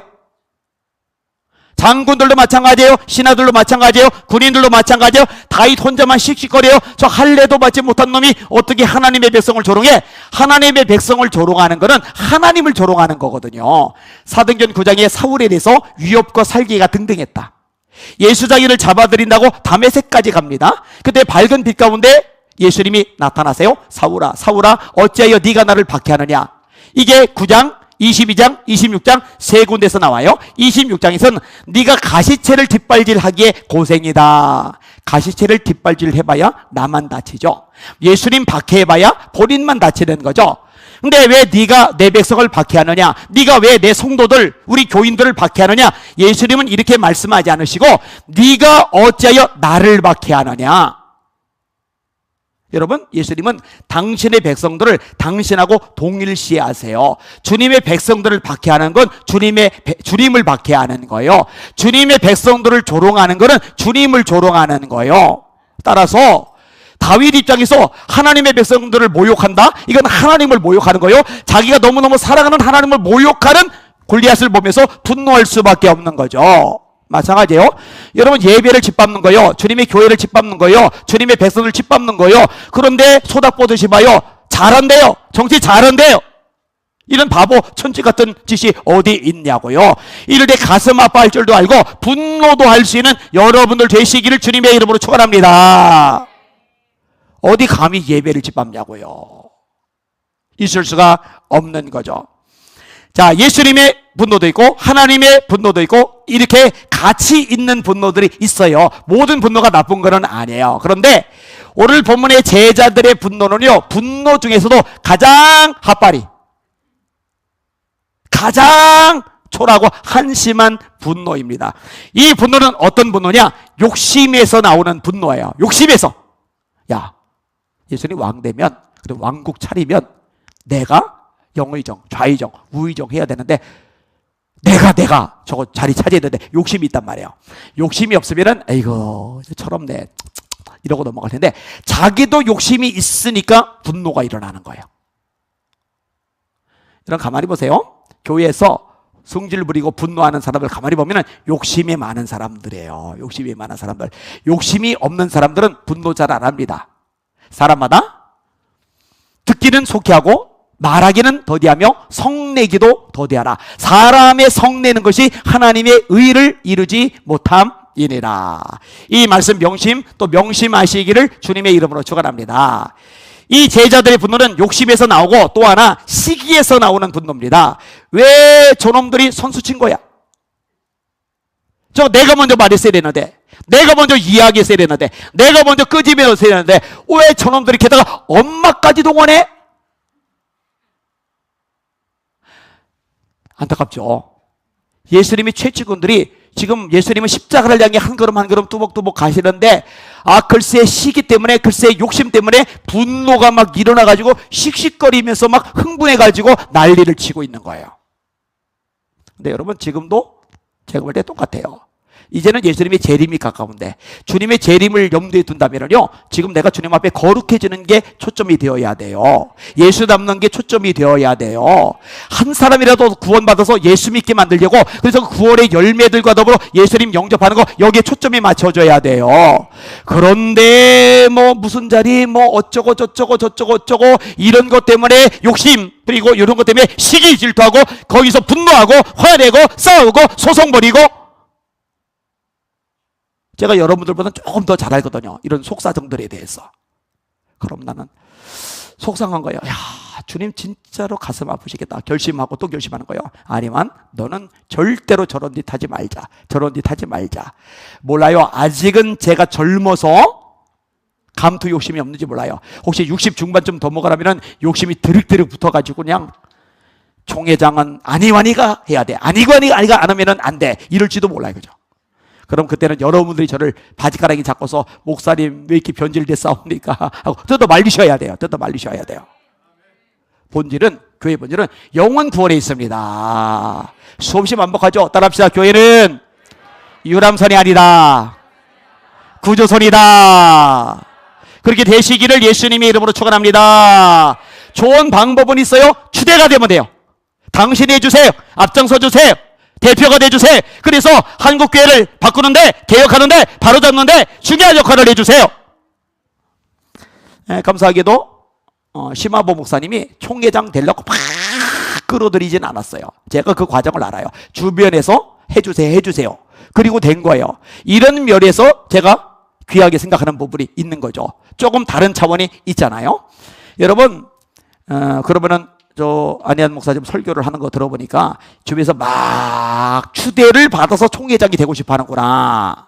장군들도 마찬가지예요. 신하들도 마찬가지예요. 군인들도 마찬가지예요. 다윗 혼자만 씩씩거려요. 저 할례도 받지 못한 놈이 어떻게 하나님의 백성을 조롱해? 하나님의 백성을 조롱하는 거는 하나님을 조롱하는 거거든요. 사도행전 9장에 사울에 대해서 위협과 살기가 등등했다. 예수 자기를 잡아들인다고 다메섹까지 갑니다. 그때 밝은 빛 가운데 예수님이 나타나세요. 사울아, 사울아, 어찌하여 네가 나를 박해하느냐. 이게 9장, 22장, 26장 세 군데서 나와요. 26장에서는 네가 가시채를 뒷발질하기에 고생이다. 가시채를 뒷발질 해봐야 나만 다치죠. 예수님 박해해봐야 본인만 다치는 거죠. 근데 왜 네가 내 백성을 박해하느냐? 네가 왜 내 성도들, 우리 교인들을 박해하느냐? 예수님은 이렇게 말씀하지 않으시고 네가 어찌하여 나를 박해하느냐? 여러분, 예수님은 당신의 백성들을 당신하고 동일시하세요. 주님의 백성들을 박해하는 건 주님을 박해하는 거예요. 주님의 백성들을 조롱하는 것은 주님을 조롱하는 거예요. 따라서 다윗 입장에서 하나님의 백성들을 모욕한다? 이건 하나님을 모욕하는 거예요. 자기가 너무너무 사랑하는 하나님을 모욕하는 골리앗을 보면서 분노할 수밖에 없는 거죠. 마찬가지예요. 여러분, 예배를 짓밟는 거예요. 주님의 교회를 짓밟는 거예요. 주님의 백성을 짓밟는 거예요. 그런데 소닥보듯이 봐요. 잘한대요. 정치 잘한대요. 이런 바보 천지 같은 짓이 어디 있냐고요. 이럴 때 가슴 아파할 줄도 알고 분노도 할 수 있는 여러분들 되시기를 주님의 이름으로 축원합니다. 어디 감히 예배를 짓밟냐고요. 있을 수가 없는 거죠. 자, 예수님의 분노도 있고 하나님의 분노도 있고 이렇게 같이 있는 분노들이 있어요. 모든 분노가 나쁜 건 아니에요. 그런데 오늘 본문의 제자들의 분노는요, 분노 중에서도 가장 핫바리, 가장 초라하고 한심한 분노입니다. 이 분노는 어떤 분노냐? 욕심에서 나오는 분노예요. 욕심에서. 야, 예수님 왕 되면, 그리고 왕국 차리면 내가 영의정, 좌의정, 우의정 해야 되는데 내가 저거 자리 차지해야 되는데 욕심이 있단 말이에요. 욕심이 없으면은 에이고 철없네 이러고 넘어갈 텐데 자기도 욕심이 있으니까 분노가 일어나는 거예요. 여러분 가만히 보세요. 교회에서 성질 부리고 분노하는 사람들 가만히 보면은 욕심이 많은 사람들이에요. 욕심이 많은 사람들. 욕심이 없는 사람들은 분노 잘 안 합니다. 사람마다 듣기는 속히 하고 말하기는 더디하며 성내기도 더디하라. 사람의 성내는 것이 하나님의 의를 이루지 못함이니라. 이 말씀 명심 또 명심하시기를 주님의 이름으로 축원합니다. 이 제자들의 분노는 욕심에서 나오고 또 하나 시기에서 나오는 분노입니다. 왜 저놈들이 선수 친 거야? 저 내가 먼저 말했어야 되는데, 내가 먼저 이야기했어야 되는데, 내가 먼저 끄집어냈어야 되는데 왜 저놈들이 게다가 엄마까지 동원해? 안타깝죠. 예수님이 최측근들이 지금 예수님은 십자가를 향해 한 걸음 한 걸음 뚜벅뚜벅 가시는데 글쎄 시기 때문에, 글쎄 욕심 때문에 분노가 막 일어나가지고 씩씩거리면서 막 흥분해가지고 난리를 치고 있는 거예요. 근데 여러분 지금도 제가 볼 때 똑같아요. 이제는 예수님의 재림이 가까운데 주님의 재림을 염두에 둔다면요, 지금 내가 주님 앞에 거룩해지는 게 초점이 되어야 돼요. 예수 닮는 게 초점이 되어야 돼요. 한 사람이라도 구원받아서 예수 믿게 만들려고, 그래서 구원의 열매들과 더불어 예수님 영접하는 거, 여기에 초점이 맞춰져야 돼요. 그런데 뭐 무슨 자리 뭐 어쩌고 저쩌고 이런 것 때문에 욕심, 그리고 이런 것 때문에 시기 질투하고 거기서 분노하고 화내고 싸우고 소송 벌이고, 제가 여러분들보다 조금 더 잘 알거든요. 이런 속사정들에 대해서. 그럼 나는 속상한 거예요. 야, 주님 진짜로 가슴 아프시겠다. 결심하고 또 결심하는 거예요. 아니면 너는 절대로 저런 짓 하지 말자. 저런 짓 하지 말자. 몰라요. 아직은 제가 젊어서 감투 욕심이 없는지 몰라요. 혹시 60 중반쯤 더 먹으라면 욕심이 드륵드륵 붙어가지고 그냥 총회장은 아니와니가 해야 돼. 아니가 안 하면 안 돼. 이럴지도 몰라요. 그죠? 그럼 그때는 여러분들이 저를 바지가랑이 잡고서 목사님 왜 이렇게 변질돼 싸웁니까? 하고 뜯어 말리셔야 돼요. 본질은, 교회 본질은 영원 구원에 있습니다. 수없이 반복하죠. 따라합시다. 교회는 유람선이 아니다. 구조선이다. 그렇게 되시기를 예수님의 이름으로 축원합니다. 좋은 방법은 있어요. 추대가 되면 돼요. 당신이 해주세요. 앞장서 주세요. 대표가 돼주세요. 그래서 한국교회를 바꾸는데, 개혁하는데, 바로잡는데 중요한 역할을 해주세요. 감사하게도 심화보 목사님이 총회장 되려고 막 끌어들이진 않았어요. 제가 그 과정을 알아요. 주변에서 해주세요. 그리고 된 거예요. 이런 면에서 제가 귀하게 생각하는 부분이 있는 거죠. 조금 다른 차원이 있잖아요. 여러분, 그러면은 저 안희한 목사님 설교를 하는 거 들어보니까 주변에서 막 추대를 받아서 총회장이 되고 싶어 하는구나.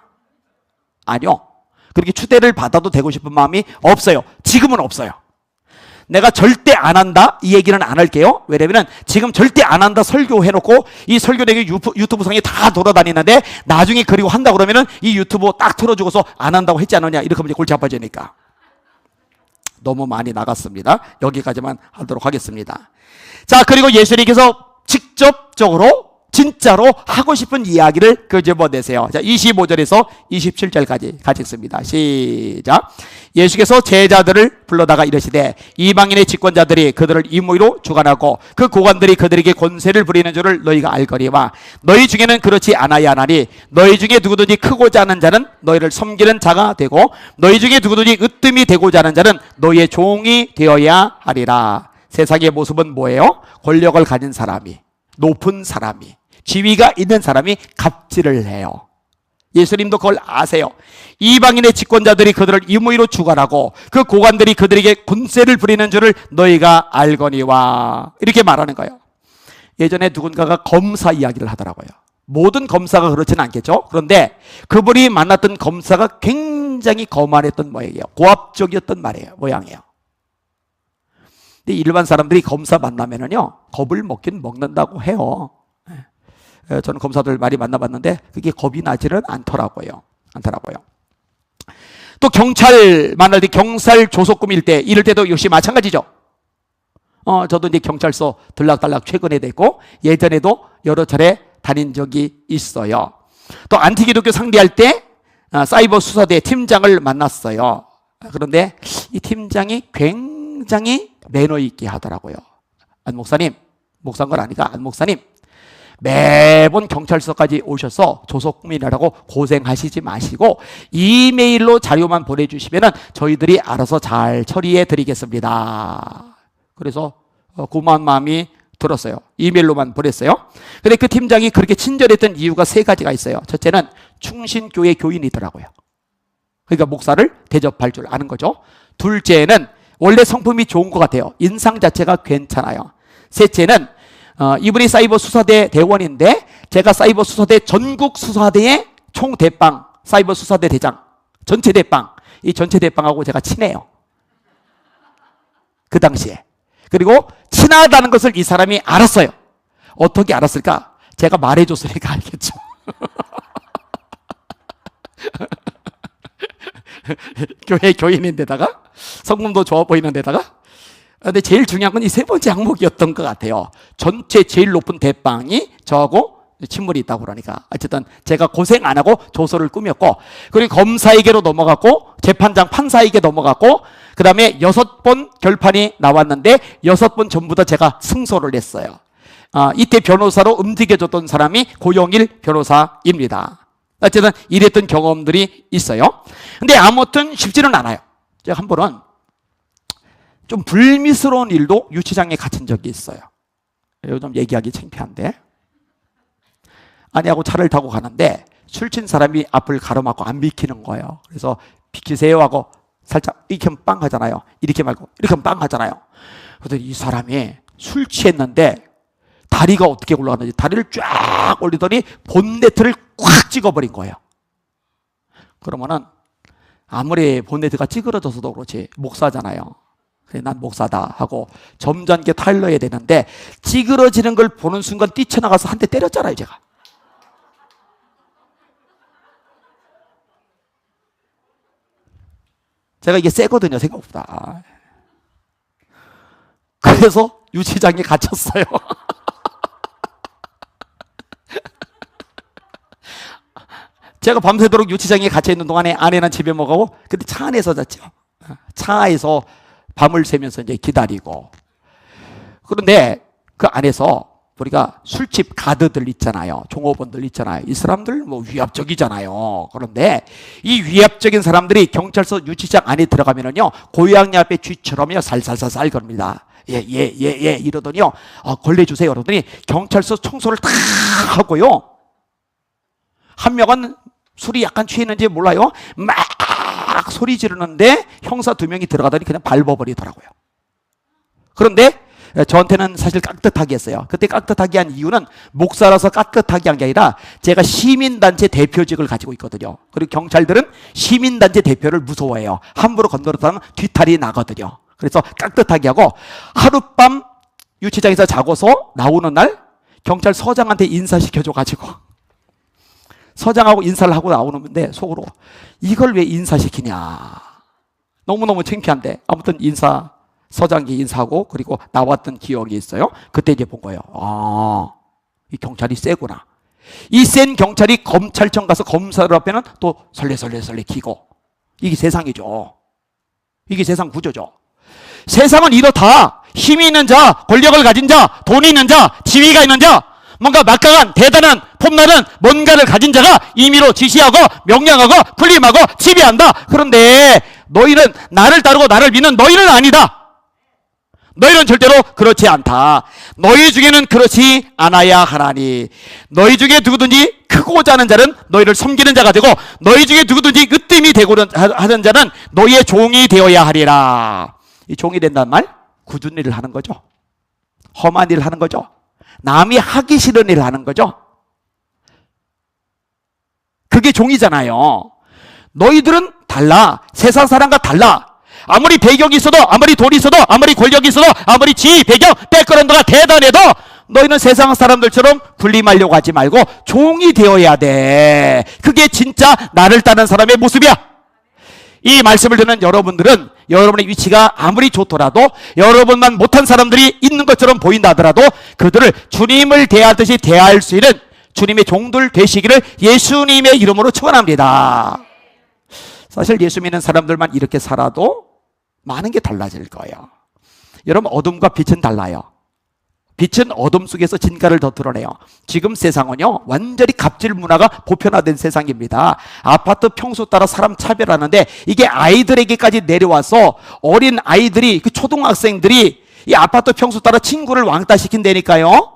아니요. 그렇게 추대를 받아도 되고 싶은 마음이 없어요. 지금은 없어요. 내가 절대 안 한다 이 얘기는 안 할게요. 왜냐면 지금 절대 안 한다 설교해놓고 이 설교 내기 유튜브상에 다 돌아다니는데 나중에 그리고 한다 그러면은 이 유튜브 딱 틀어주고서 안 한다고 했지 않느냐 이렇게 하면 이제 골치 아파지니까. 너무 많이 나갔습니다. 여기까지만 하도록 하겠습니다. 자, 그리고 예수님께서 직접적으로 진짜로 하고 싶은 이야기를 끄집어내세요. 자, 25절에서 27절까지 같이 읽습니다. 시작. 예수께서 제자들을 불러다가 이르시되 이방인의 집권자들이 그들을 임의로 주관하고 그 고관들이 그들에게 권세를 부리는 줄을 너희가 알거니와 너희 중에는 그렇지 않아야 하나니 너희 중에 누구든지 크고자 하는 자는 너희를 섬기는 자가 되고 너희 중에 누구든지 으뜸이 되고자 하는 자는 너희의 종이 되어야 하리라. 세상의 모습은 뭐예요? 권력을 가진 사람이, 높은 사람이, 지위가 있는 사람이 갑질을 해요. 예수님도 그걸 아세요. 이방인의 집권자들이 그들을 임의로 주관하고 그 고관들이 그들에게 권세를 부리는 줄을 너희가 알거니와 이렇게 말하는 거예요. 예전에 누군가가 검사 이야기를 하더라고요. 모든 검사가 그렇지는 않겠죠. 그런데 그분이 만났던 검사가 굉장히 거만했던 모양이에요. 고압적이었던 모양이에요. 근데 일반 사람들이 검사 만나면은요 겁을 먹긴 먹는다고 해요. 저는 검사들 많이 만나봤는데 그게 겁이 나지는 않더라고요. 또 경찰 만날 때 경찰 조속금일 때 이럴 때도 역시 마찬가지죠. 저도 이제 경찰서 들락달락 최근에 됐고 예전에도 여러 차례 다닌 적이 있어요. 또 안티기독교 상대할 때 사이버 수사대 팀장을 만났어요. 그런데 이 팀장이 굉장히 매너 있게 하더라고요. 안 목사님, 목사인 건 아니까 안 목사님 매번 경찰서까지 오셔서 조속금이라고 고생하시지 마시고 이메일로 자료만 보내주시면 저희들이 알아서 잘 처리해 드리겠습니다. 그래서 고마운 마음이 들었어요. 이메일로만 보냈어요. 근데 그 팀장이 그렇게 친절했던 이유가 세 가지가 있어요. 첫째는 충신교회 교인이더라고요. 그러니까 목사를 대접할 줄 아는 거죠. 둘째는 원래 성품이 좋은 것 같아요. 인상 자체가 괜찮아요. 셋째는 이분이 사이버 수사대 대원인데 제가 사이버 수사대 전국 수사대의 총대빵, 사이버 수사대 대장, 전체 대빵, 이 전체 대빵하고 제가 친해요. 그 당시에. 그리고 친하다는 것을 이 사람이 알았어요. 어떻게 알았을까? 제가 말해줬으니까 알겠죠. 교회 교인인데다가 성품도 좋아 보이는 데다가 근데 제일 중요한 건 이 세 번째 항목이었던 것 같아요. 전체 제일 높은 대빵이 저하고 친분이 있다고 그러니까 어쨌든 제가 고생 안 하고 조서를 꾸몄고 그리고 검사에게로 넘어갔고 재판장 판사에게 넘어갔고 그 다음에 6번 결판이 나왔는데 6번 전부 다 제가 승소를 했어요. 이때 변호사로 움직여줬던 사람이 고영일 변호사입니다. 어쨌든 이랬던 경험들이 있어요. 근데 아무튼 쉽지는 않아요. 제가 한 번은 좀 불미스러운 일도 유치장에 갇힌 적이 있어요. 요즘 얘기하기 창피한데 아내하고 차를 타고 가는데 술 친 사람이 앞을 가로막고 안 비키는 거예요. 그래서 비키세요 하고 살짝 이렇게 하면 빵 하잖아요. 이렇게 말고 이렇게 하면 빵 하잖아요. 그래서 이 사람이 술 취했는데 다리가 어떻게 올라가는지 다리를 쫙 올리더니 본네트를 꽉 찍어버린 거예요. 그러면은 아무리 본네트가 찌그러져서도 그렇지 목사잖아요. 그래, 난 목사다 하고 점잖게 타일러야 되는데 찌그러지는 걸 보는 순간 뛰쳐나가서 한 대 때렸잖아요. 제가 이게 세거든요 생각보다. 그래서 유치장에 갇혔어요. 제가 밤새도록 유치장에 갇혀있는 동안에 아내는 집에 못 가고 그때 차 안에서 잤죠. 차에서 밤을 새면서 이제 기다리고. 그런데 그 안에서 우리가 술집 가드들 있잖아요. 종업원들 있잖아요. 이 사람들 뭐 위압적이잖아요. 그런데 이 위압적인 사람들이 경찰서 유치장 안에 들어가면은요 고양이 앞에 쥐처럼요 살살살살 겁니다. 예 이러더니요 걸레주세요 그러더니 경찰서 청소를 다 하고요 한 명은 술이 약간 취했는지 몰라요 막 소리 지르는데 형사 2명이 들어가더니 그냥 밟아버리더라고요. 그런데 저한테는 사실 깍듯하게 했어요. 그때 깍듯하게 한 이유는 목사라서 깍듯하게 한 게 아니라 제가 시민단체 대표직을 가지고 있거든요. 그리고 경찰들은 시민단체 대표를 무서워해요. 함부로 건드렸다면 뒤탈이 나거든요. 그래서 깍듯하게 하고 하룻밤 유치장에서 자고서 나오는 날 경찰서장한테 인사시켜줘가지고 서장하고 인사를 하고 나오는데 속으로 이걸 왜 인사시키냐. 너무너무 창피한데 아무튼 서장이 인사하고 그리고 나왔던 기억이 있어요. 그때 이제 본 거예요. 이 경찰이 세구나. 이 센 경찰이 검찰청 가서 검사를 앞에는 또 설레설레 기고. 이게 세상이죠. 이게 세상 구조죠. 세상은 이렇다. 힘이 있는 자, 권력을 가진 자, 돈이 있는 자, 지위가 있는 자, 뭔가 막강한 대단한 폼나는 뭔가를 가진 자가 임의로 지시하고 명령하고 군림하고 지배한다. 그런데 너희는 나를 따르고 나를 믿는 너희는 아니다. 너희는 절대로 그렇지 않다. 너희 중에는 그렇지 않아야 하나니. 너희 중에 누구든지 크고자 하는 자는 너희를 섬기는 자가 되고 너희 중에 누구든지 으뜸이 되고 하는 자는 너희의 종이 되어야 하리라. 이 종이 된다는 말 굳은 일을 하는 거죠. 험한 일을 하는 거죠. 남이 하기 싫은 일을 하는 거죠. 그게 종이잖아요. 너희들은 달라. 세상 사람과 달라. 아무리 배경이 있어도, 아무리 돈이 있어도, 아무리 권력이 있어도, 아무리 지위, 배경, 백그라운드가 대단해도 너희는 세상 사람들처럼 군림하려고 하지 말고 종이 되어야 돼. 그게 진짜 나를 따르는 사람의 모습이야. 이 말씀을 듣는 여러분들은 여러분의 위치가 아무리 좋더라도 여러분만 못한 사람들이 있는 것처럼 보인다 하더라도 그들을 주님을 대하듯이 대할 수 있는 주님의 종들 되시기를 예수님의 이름으로 축원합니다. 사실 예수 믿는 사람들만 이렇게 살아도 많은 게 달라질 거예요. 여러분, 어둠과 빛은 달라요. 빛은 어둠 속에서 진가를 더 드러내요. 지금 세상은요 완전히 갑질 문화가 보편화된 세상입니다. 아파트 평수 따라 사람 차별하는데 이게 아이들에게까지 내려와서 어린 아이들이, 그 초등학생들이 이 아파트 평수 따라 친구를 왕따시킨다니까요.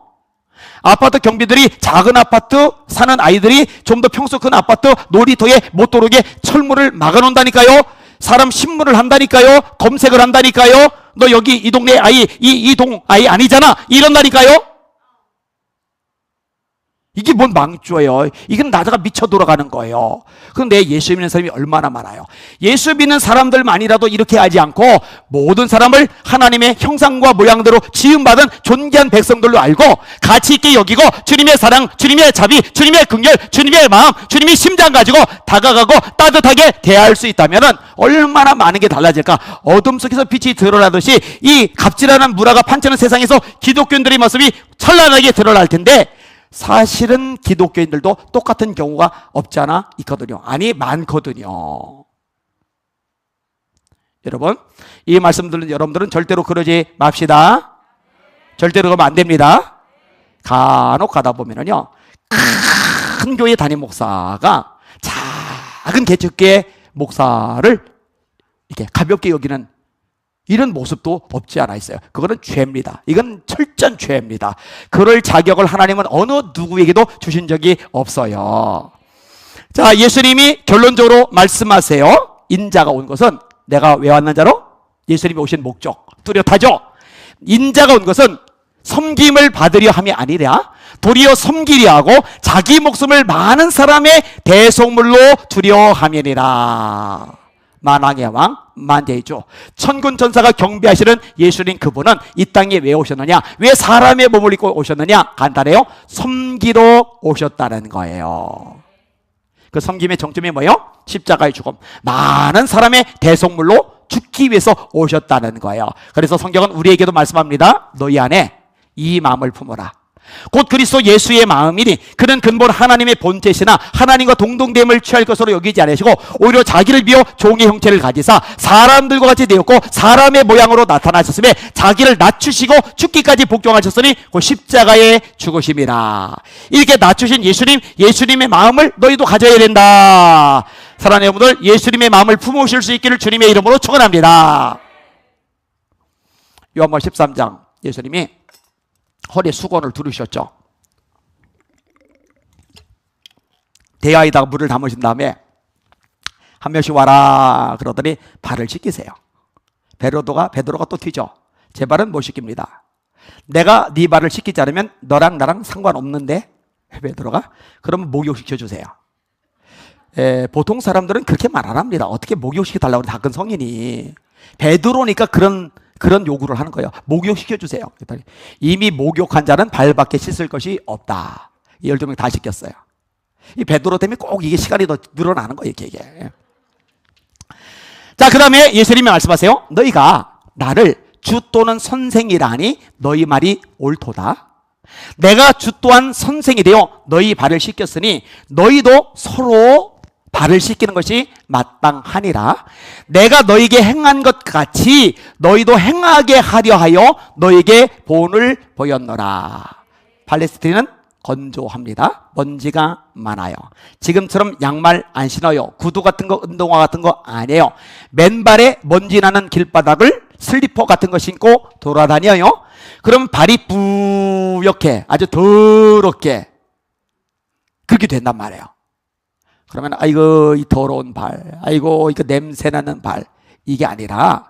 아파트 경비들이 작은 아파트 사는 아이들이 좀 더 평수 큰 아파트 놀이터에 못 들어오게 철문을 막아놓는다니까요. 사람 신문을 한다니까요. 검색을 한다니까요. 너 여기 이 동네 아이, 이 동 아이 아니잖아. 이런다니까요. 이게 뭔 망조예요. 이건 나다가 미쳐 돌아가는 거예요. 그런데 예수 믿는 사람이 얼마나 많아요. 예수 믿는 사람들만이라도 이렇게 하지 않고 모든 사람을 하나님의 형상과 모양대로 지음받은 존귀한 백성들로 알고 가치 있게 여기고 주님의 사랑, 주님의 자비, 주님의 긍휼, 주님의 마음, 주님의 심장 가지고 다가가고 따뜻하게 대할 수 있다면 얼마나 많은 게 달라질까. 어둠 속에서 빛이 드러나듯이 이 갑질하는 문화가 판치는 세상에서 기독교인들의 모습이 찬란하게 드러날 텐데 사실은 기독교인들도 똑같은 경우가 없지 않아 있거든요. 아니, 많거든요. 여러분, 이 말씀 듣는 여러분들은 절대로 그러지 맙시다. 절대로 그러면 안 됩니다. 간혹 가다 보면은요, 큰 교회 담임 목사가 작은 개척교회 목사를 이렇게 가볍게 여기는 이런 모습도 없지 않아 있어요. 그거는 죄입니다. 이건 철저한 죄입니다. 그럴 자격을 하나님은 어느 누구에게도 주신 적이 없어요. 자, 예수님이 결론적으로 말씀하세요. 인자가 온 것은 내가 왜 왔는 자로? 예수님이 오신 목적 뚜렷하죠. 인자가 온 것은 섬김을 받으려 함이 아니라 도리어 섬기려 하고 자기 목숨을 많은 사람의 대속물로 주려 함이니라. 만왕의 왕 만대이죠. 천군 천사가 경배하시는 예수님, 그분은 이 땅에 왜 오셨느냐? 왜 사람의 몸을 입고 오셨느냐? 간단해요. 섬기러 오셨다는 거예요. 그 섬김의 정점이 뭐예요? 십자가의 죽음. 많은 사람의 대속물로 죽기 위해서 오셨다는 거예요. 그래서 성경은 우리에게도 말씀합니다. 너희 안에 이 마음을 품어라. 곧 그리스도 예수의 마음이니 그는 근본 하나님의 본체시나 하나님과 동등됨을 취할 것으로 여기지 않으시고 오히려 자기를 비워 종의 형체를 가지사 사람들과 같이 되었고 사람의 모양으로 나타나셨으며 자기를 낮추시고 죽기까지 복종하셨으니 그 십자가에 죽으심이라. 이렇게 낮추신 예수님, 예수님의 마음을 너희도 가져야 된다. 사랑하는 여러분들, 예수님의 마음을 품으실 수 있기를 주님의 이름으로 축원합니다. 요한복음 13장, 예수님이 허리에 수건을 두르셨죠. 대야에다가 물을 담으신 다음에 한 명씩 와라 그러더니 발을 씻기세요. 베드로가 또 튀죠. 제 발은 못 씻깁니다. 내가 네 발을 씻기지 않으면 너랑 나랑 상관없는데 베드로가 그러면 목욕시켜 주세요. 보통 사람들은 그렇게 말 안 합니다. 어떻게 목욕시켜 달라고 다 큰 성인이. 베드로니까 그런 요구를 하는 거예요. 목욕시켜주세요. 그랬더니 이미 목욕한 자는 발밖에 씻을 것이 없다. 이 12명 다 씻겼어요. 이 베드로 때문에 꼭 이게 시간이 더 늘어나는 거예요, 이게. 자, 그 다음에 예수님이 말씀하세요. 너희가 나를 주 또는 선생이라니 너희 말이 옳도다. 내가 주 또한 선생이 되어 너희 발을 씻겼으니 너희도 서로 발을 씻기는 것이 마땅하니라. 내가 너희에게 행한 것 같이 너희도 행하게 하려 하여 너희에게 본을 보였노라. 팔레스틴은 건조합니다. 먼지가 많아요. 지금처럼 양말 안 신어요. 구두 같은 거, 운동화 같은 거 안 해요. 맨발에 먼지 나는 길바닥을 슬리퍼 같은 거 신고 돌아다녀요. 그럼 발이 뿌옇게 아주 더럽게 그렇게 된단 말이에요. 그러면 아이고 이 더러운 발, 아이고 이거 냄새 나는 발, 이게 아니라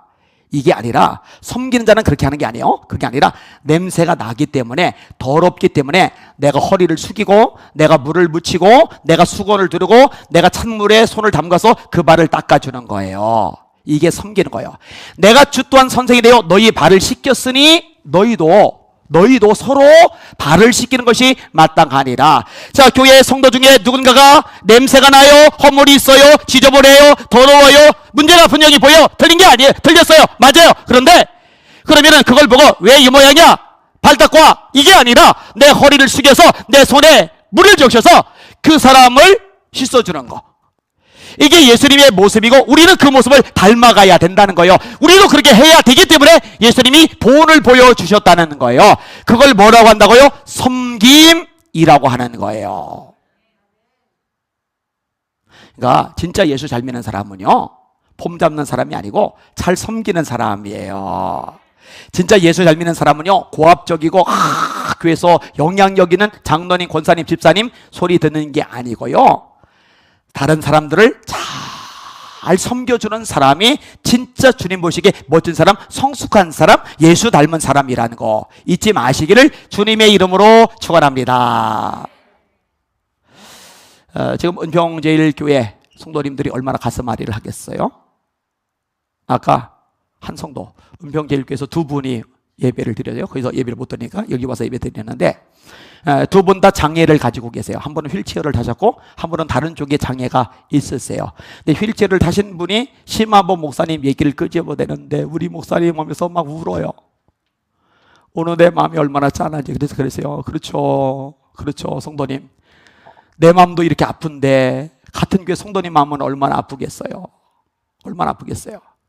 섬기는 자는 그렇게 하는 게 아니에요. 그게 아니라 냄새가 나기 때문에, 더럽기 때문에 내가 허리를 숙이고 내가 물을 묻히고 내가 수건을 두르고 내가 찬물에 손을 담가서 그 발을 닦아주는 거예요. 이게 섬기는 거예요. 내가 주 또한 선생이 되어 너희 발을 씻겼으니 너희도 서로 발을 씻기는 것이 마땅하니라. 자, 교회 성도 중에 누군가가 냄새가 나요, 허물이 있어요, 지저분해요, 더러워요, 문제가 분명히 보여. 틀린 게 아니에요. 틀렸어요. 맞아요. 그런데 그러면은 그걸 보고 왜 이 모양이야? 발 닦고 와. 이게 아니라 내 허리를 숙여서 내 손에 물을 적셔서 그 사람을 씻어주는 거. 이게 예수님의 모습이고 우리는 그 모습을 닮아가야 된다는 거예요. 우리도 그렇게 해야 되기 때문에 예수님이 본을 보여주셨다는 거예요. 그걸 뭐라고 한다고요? 섬김이라고 하는 거예요. 그러니까 진짜 예수 잘 믿는 사람은요, 폼 잡는 사람이 아니고 잘 섬기는 사람이에요. 진짜 예수 잘 믿는 사람은요, 고압적이고 교회에서 영향력 있는 장로님, 권사님, 집사님 소리 듣는 게 아니고요, 다른 사람들을 잘 섬겨주는 사람이 진짜 주님 보시기에 멋진 사람, 성숙한 사람, 예수 닮은 사람이라는 거 잊지 마시기를 주님의 이름으로 축원합니다. 지금 은평제일교회 성도님들이 얼마나 가슴앓이를 하겠어요? 아까 한 성도 은평제일교회에서 두 분이 예배를 드려요. 거기서 예배를 못 드리니까 여기 와서 예배 드리는데 두 분 다 장애를 가지고 계세요. 한 분은 휠체어를 타셨고 한 분은 다른 쪽에 장애가 있으세요. 근데 휠체어를 타신 분이 심한보 목사님 얘기를 끄집어내는데 우리 목사님 하면서 막 울어요. 오늘 내 마음이 얼마나 짠한지. 그래서 그랬어요. 그렇죠 성도님, 내 마음도 이렇게 아픈데 같은 교회 성도님 마음은 얼마나 아프겠어요.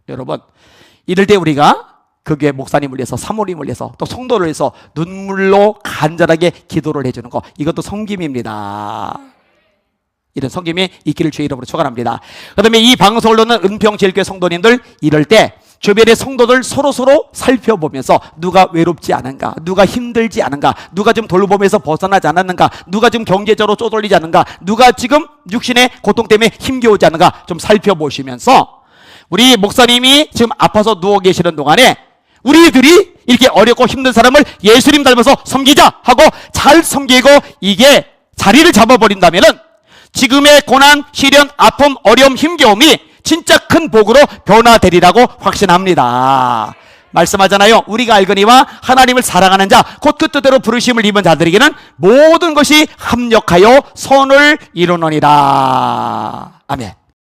여러분, 이럴 때 우리가 그 교회 목사님을 위해서, 사모님을 위해서, 또 성도를 위해서 눈물로 간절하게 기도를 해주는 거, 이것도 섬김입니다. 이런 섬김이 있기를 주의 이름으로 축원합니다. 그 다음에 이 방송을 듣는 은평제일교회 성도님들, 이럴 때 주변의 성도들 서로 살펴보면서 누가 외롭지 않은가, 누가 힘들지 않은가, 누가 좀 돌봄에서 벗어나지 않았는가, 누가 좀 경제적으로 쪼들리지 않은가, 누가 지금 육신의 고통 때문에 힘겨우지 않은가 좀 살펴보시면서 우리 목사님이 지금 아파서 누워 계시는 동안에 우리들이 이렇게 어렵고 힘든 사람을 예수님 닮아서 섬기자 하고 잘 섬기고 이게 자리를 잡아버린다면은 지금의 고난, 시련, 아픔, 어려움, 힘겨움이 진짜 큰 복으로 변화되리라고 확신합니다. 말씀하잖아요. 우리가 알거니와 하나님을 사랑하는 자, 곧 그 뜻대로 부르심을 입은 자들에게는 모든 것이 합력하여 선을 이루느니라. 아멘.